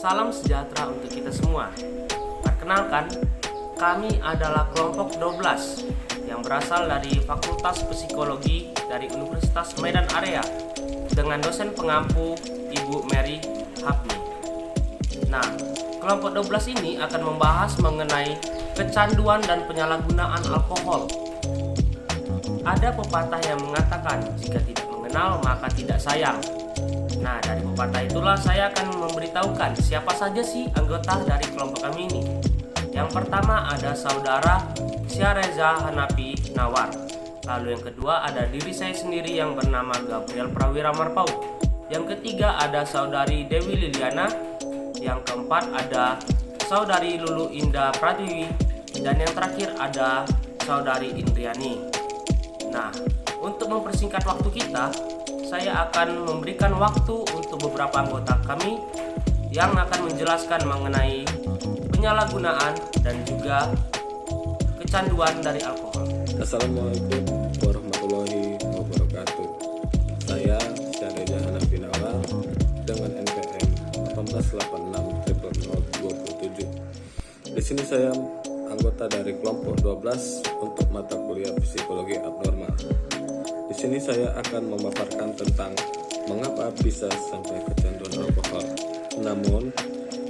Salam sejahtera untuk kita semua. Perkenalkan, kami adalah kelompok 12 yang berasal dari Fakultas Psikologi dari Universitas Medan Area dengan dosen pengampu Ibu Mary Hapni. Nah, kelompok 12 ini akan membahas mengenai kecanduan dan penyalahgunaan alkohol. Ada pepatah yang mengatakan, jika tidak mengenal maka tidak sayang. Nah, dari pepatah itulah saya akan memberitahukan siapa saja sih anggota dari kelompok kami ini. Yang pertama ada saudara Syareza Hanafi Nawar. Lalu yang kedua ada diri saya sendiri yang bernama Gabriel Prawira Marpau. Yang ketiga ada saudari Dewi Liliana. Yang keempat ada saudari Lulu Indah Pratiwi. Dan yang terakhir ada saudari Indriani. Nah, untuk mempersingkat waktu kita, saya akan memberikan waktu untuk beberapa anggota kami yang akan menjelaskan mengenai penyalahgunaan dan juga kecanduan dari alkohol. Assalamualaikum warahmatullahi wabarakatuh. Saya Syareza Hanafi Nawar dengan NPM 18860027. Di sini saya anggota dari kelompok 12 untuk mata kuliah psikologi abnormal. Di sini saya akan memaparkan tentang mengapa bisa sampai kecanduan alkohol. Namun,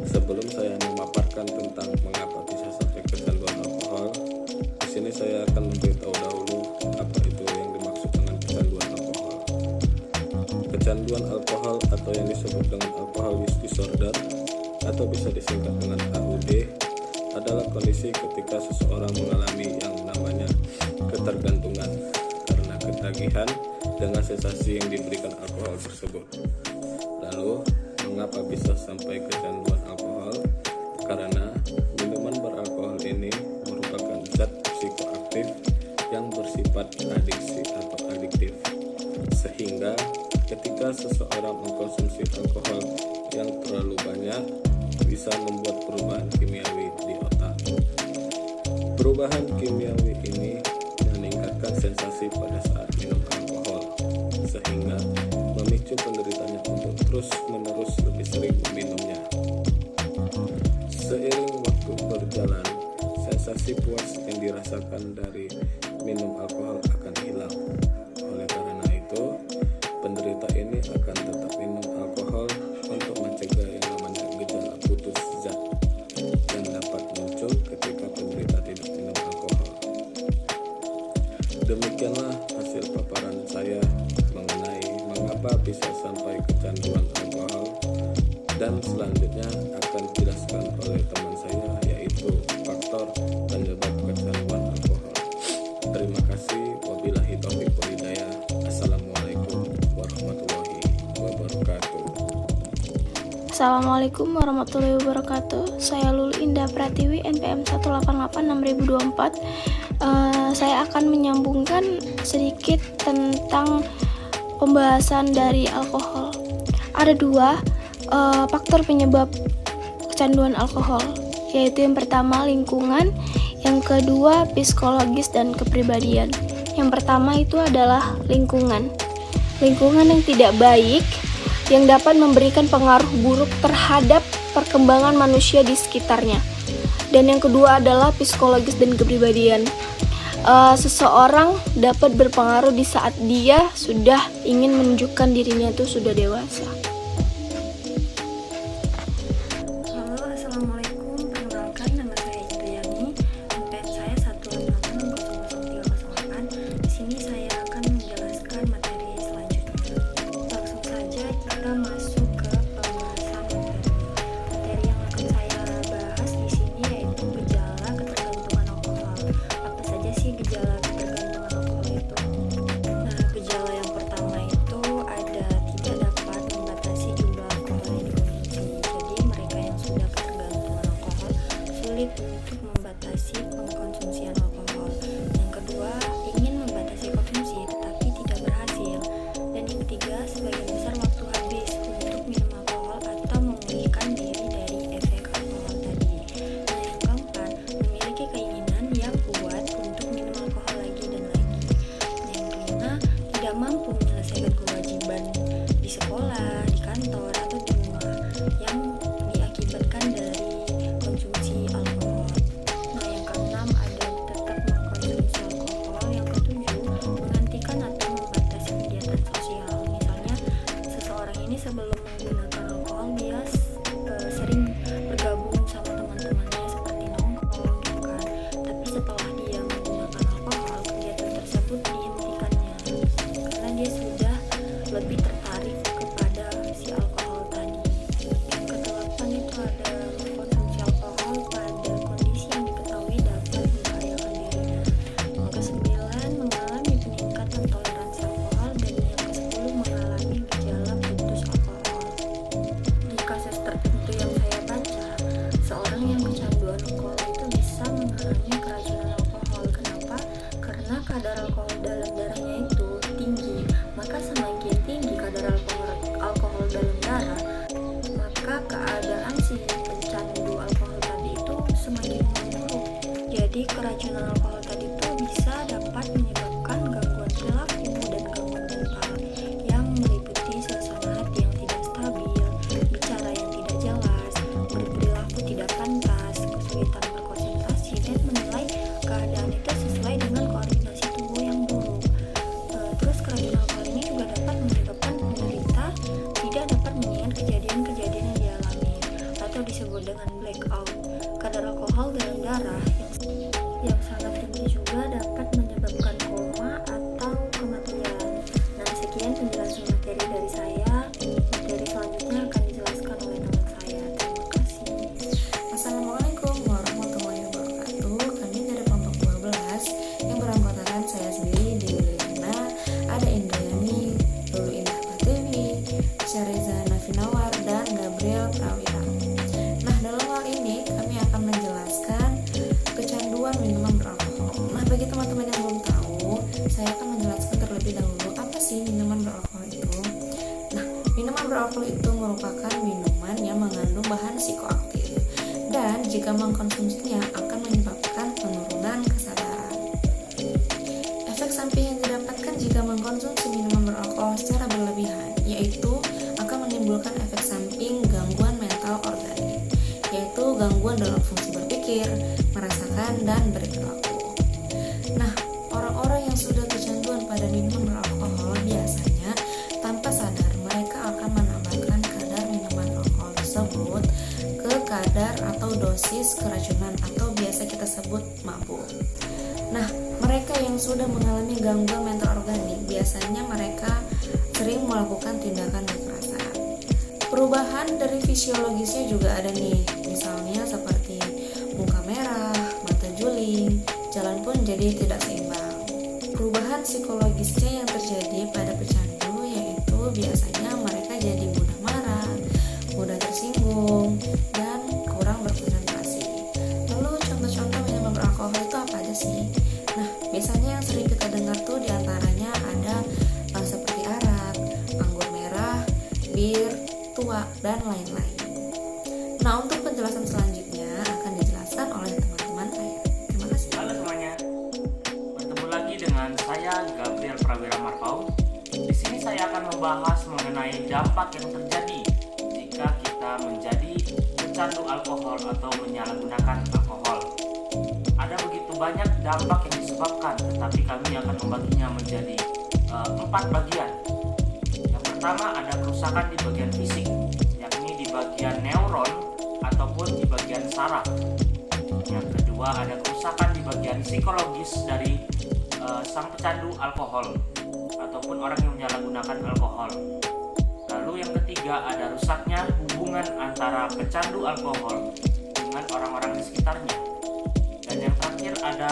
sebelum saya memaparkan tentang mengapa bisa sampai kecanduan alkohol, di sini saya akan memberitahu dahulu apa itu yang dimaksud dengan kecanduan alkohol. Kecanduan alkohol atau yang disebut dengan alcohol use disorder atau bisa disingkat dengan AUD adalah kondisi ketika seseorang mengalami yang namanya ketergantungan karena ketagihan dengan sensasi yang diberikan alkohol tersebut. Lalu, mengapa bisa sampai kecanduan alkohol? Karena minuman beralkohol ini merupakan zat psikoaktif yang bersifat adiksi atau adiktif, sehingga ketika seseorang mengkonsumsi alkohol yang terlalu banyak bisa membuat perubahan kimiawi di otak. Perubahan kimiawi ini meningkatkan sensasi pada saat minum alkohol, sehingga memicu penderitanya untuk terus-menerus lebih sering meminumnya. Seiring waktu berjalan, sensasi puas yang dirasakan dari minum alkohol akan hilang. Oleh karena itu, penderita ini akan tetap minum alkohol untuk mencegah yang namanya gejala putus zat yang dapat muncul ketika penderita tidak minum alkohol. Demikianlah hasil paparan saya mengenai mengapa bisa sampai kecanduan alkohol, dan selanjutnya akan dijelaskan oleh teman saya, yaitu faktor penyebab kecanduan alkohol. Terima kasih. Wabillahi taufiq wal hidayah. Assalamualaikum warahmatullahi wabarakatuh. Assalamualaikum warahmatullahi wabarakatuh. Saya Lulu Indah Pratiwi, NPM 1886024. Saya akan menyambungkan sedikit tentang pembahasan dari alkohol. Ada dua faktor penyebab kecanduan alkohol, yaitu yang pertama lingkungan, yang kedua psikologis dan kepribadian. Yang pertama itu adalah lingkungan. Lingkungan yang tidak baik yang dapat memberikan pengaruh buruk terhadap perkembangan manusia di sekitarnya. Dan yang kedua adalah psikologis dan kepribadian. Seseorang dapat berpengaruh di saat dia sudah ingin menunjukkan dirinya itu sudah dewasa. Halo, assalamualaikum. Perkenalkan, nama saya Indriani. NPM saya 186000308. Di sini saya akan menjelaskan materi selanjutnya. Langsung saja kita masuk ke pembahasan materi. Materi yang akan saya bahas di sini yaitu gejala ketergantungan alkohol. Apa saja sih gejala ketergantungan alkohol itu? Nah, gejala yang pertama itu ada tidak dapat Syariza Nafinawar, dan Gabriel Prawira. Nah, dalam hal ini kami akan menjelaskan kecanduan minuman beralkohol. Nah, bagi teman-teman yang belum tahu, saya akan menjelaskan terlebih dahulu apa sih minuman beralkohol itu. Nah, minuman beralkohol itu merupakan minuman yang mengandung bahan psikoaktif dan jika mengkonsumsinya akan menyebabkan penurunan kesadaran. Efek samping yang didapatkan jika mengkonsumsi minuman beralkohol secara berlebihan yaitu akan menimbulkan efek samping gangguan mental organik, yaitu gangguan dalam fungsi berpikir, merasakan, dan berperilaku. Nah, orang-orang yang sudah kecanduan pada minuman beralkohol biasanya tanpa sadar mereka akan menambahkan kadar minuman alkohol tersebut ke kadar atau dosis keracunan atau biasa kita sebut mabuk. Nah, mereka yang sudah mengalami gangguan mental organik biasanya mereka sering melakukan tindakan kekerasan. Perubahan dari fisiologisnya juga ada nih, misalnya seperti muka merah, mata juling, jalan pun jadi tidak seimbang. Perubahan psikologisnya yang terjadi pada pecandu yaitu biasanya mereka jadi mudah marah, mudah tersinggung, dan kurang berkonsentrasi. Lalu contoh-contoh minuman beralkohol itu apa aja sih? Nah, biasanya yang sering kita dengar tuh diantaranya ada seperti arak, anggur merah, bir, tua, dan lain-lain. Nah, untuk penjelasan selanjutnya akan dijelaskan oleh teman-teman saya. Terima kasih. Halo semuanya, bertemu lagi dengan saya Gabriel Prawira Marpau. Di sini saya akan membahas mengenai dampak yang terjadi jika kita menjadi pecandu alkohol atau menyalahgunakan alkohol. Ada begitu banyak dampak yang disebabkan, tetapi kami akan membaginya menjadi 4 bagian. Yang pertama ada kerusakan di bagian fisik, yakni di bagian neuron ataupun di bagian saraf. Yang kedua ada kerusakan di bagian psikologis dari sang pecandu alkohol ataupun orang yang menyalahgunakan alkohol. Lalu yang ketiga ada rusaknya hubungan antara pecandu alkohol dengan orang-orang di sekitarnya. Dan yang terakhir ada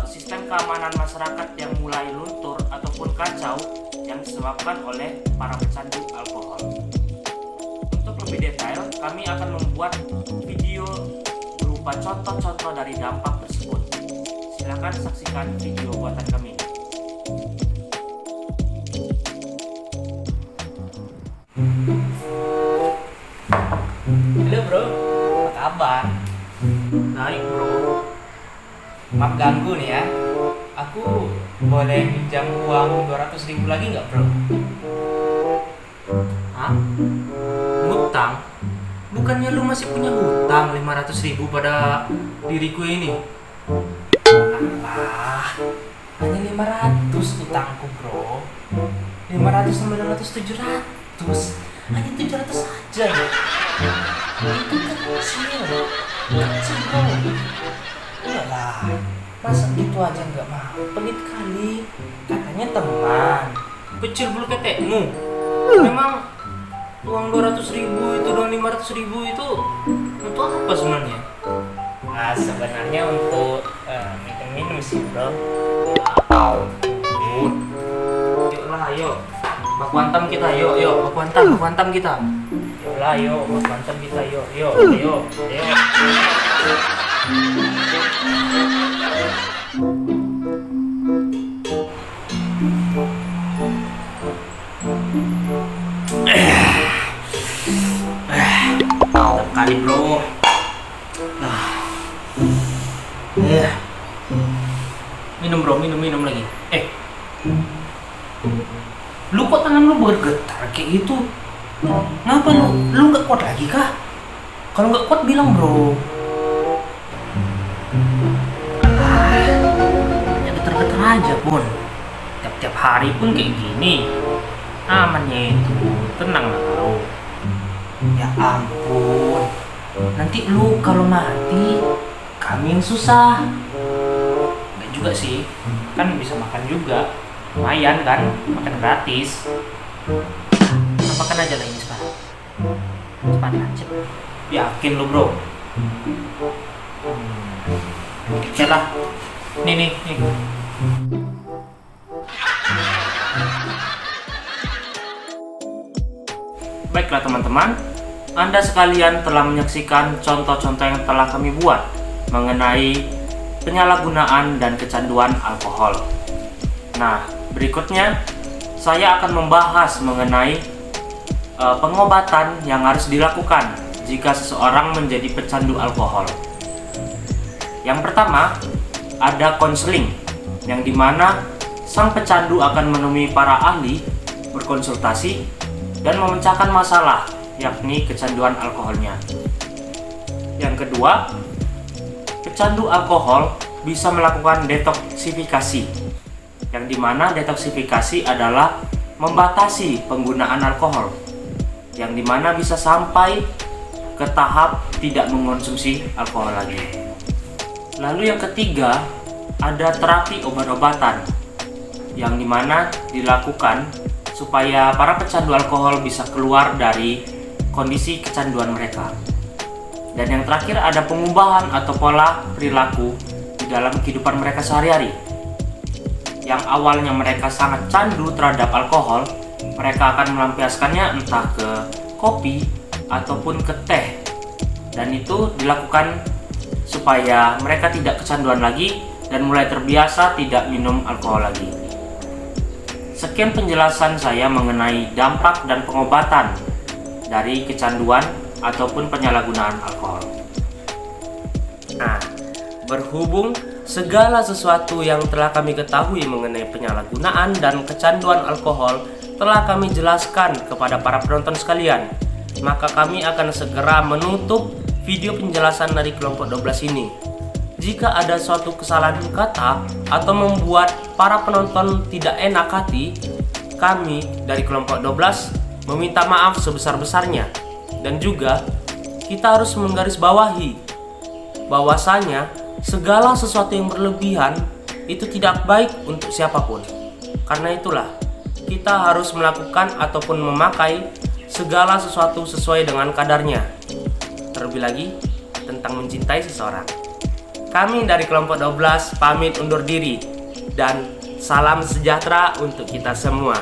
sistem keamanan masyarakat yang mulai luntur ataupun kacau yang disebabkan oleh para pecandu alkohol. Untuk lebih detail, kami akan membuat video berupa contoh-contoh dari dampak tersebut. Silakan saksikan video buatan kami. Halo bro, apa kabar? Baik bro. Maaf ganggu nih ya. Aku boleh pinjam uang 200.000 lagi nggak bro? Hah? Hutang? Bukannya lu masih punya hutang 500.000 pada diriku ini? Alah, hanya 500 utangku bro. 500, 900, 700. Hanya 700 saja ya. Itu kecil bro. Kecil bro. Iyalah, masa gitu aja nggak mau? Pelit kali. Katanya teman. Kecil bulu ketekmu. Memang uang 200.000 itu dan 500.000 itu untuk apa sebenarnya? Nah, sebenarnya untuk minum-minum sih bro. Yuklah ayo, baku hantam kita, yuk baku hantam kita. Yolah, yuk, mantap kita, yuk. Mantap kali bro. Minum bro, minum lagi. Lu kok tangan lu bergetar kayak gitu? Ngapa lu nggak kuat lagi kah? Kalau nggak kuat bilang bro. Ya getar-getar aja pun. Tiap hari pun kayak gini. Amannya itu, tenang lah kau. Ya ampun. Nanti lu kalau mati, kami yang susah. Nggak juga sih, kan bisa makan juga. Lumayan kan, makan gratis. Makan aja lah ini sekarang. Cepat. Yakin lu bro? Oke lah. Nih. Baiklah teman-teman, Anda sekalian telah menyaksikan contoh-contoh yang telah kami buat mengenai penyalahgunaan dan kecanduan alkohol. Nah, berikutnya saya akan membahas mengenai pengobatan yang harus dilakukan jika seseorang menjadi pecandu alkohol. Yang pertama, ada konseling, yang dimana sang pecandu akan menemui para ahli, berkonsultasi, dan memecahkan masalah, yakni kecanduan alkoholnya. Yang kedua, pecandu alkohol bisa melakukan detoksifikasi, yang dimana detoksifikasi adalah membatasi penggunaan alkohol, yang dimana bisa sampai ke tahap tidak mengonsumsi alkohol lagi. Lalu yang ketiga, ada terapi obat-obatan, yang dimana dilakukan supaya para pecandu alkohol bisa keluar dari kondisi kecanduan mereka. Dan yang terakhir ada pengubahan atau pola perilaku di dalam kehidupan mereka sehari-hari. Yang awalnya mereka sangat candu terhadap alkohol, mereka akan melampiaskannya entah ke kopi ataupun ke teh. Dan itu dilakukan supaya mereka tidak kecanduan lagi dan mulai terbiasa tidak minum alkohol lagi. Sekian penjelasan saya mengenai dampak dan pengobatan dari kecanduan ataupun penyalahgunaan alkohol. Nah, berhubung segala sesuatu yang telah kami ketahui mengenai penyalahgunaan dan kecanduan alkohol telah kami jelaskan kepada para penonton sekalian, maka kami akan segera menutup video penjelasan dari kelompok 12 ini. Jika ada suatu kesalahan kata atau membuat para penonton tidak enak hati, kami dari kelompok 12 meminta maaf sebesar-besarnya. Dan juga kita harus menggarisbawahi bahwasanya segala sesuatu yang berlebihan itu tidak baik untuk siapapun. Karena itulah kita harus melakukan ataupun memakai segala sesuatu sesuai dengan kadarnya. Terlebih lagi tentang mencintai seseorang. Kami dari kelompok 12 pamit undur diri dan salam sejahtera untuk kita semua.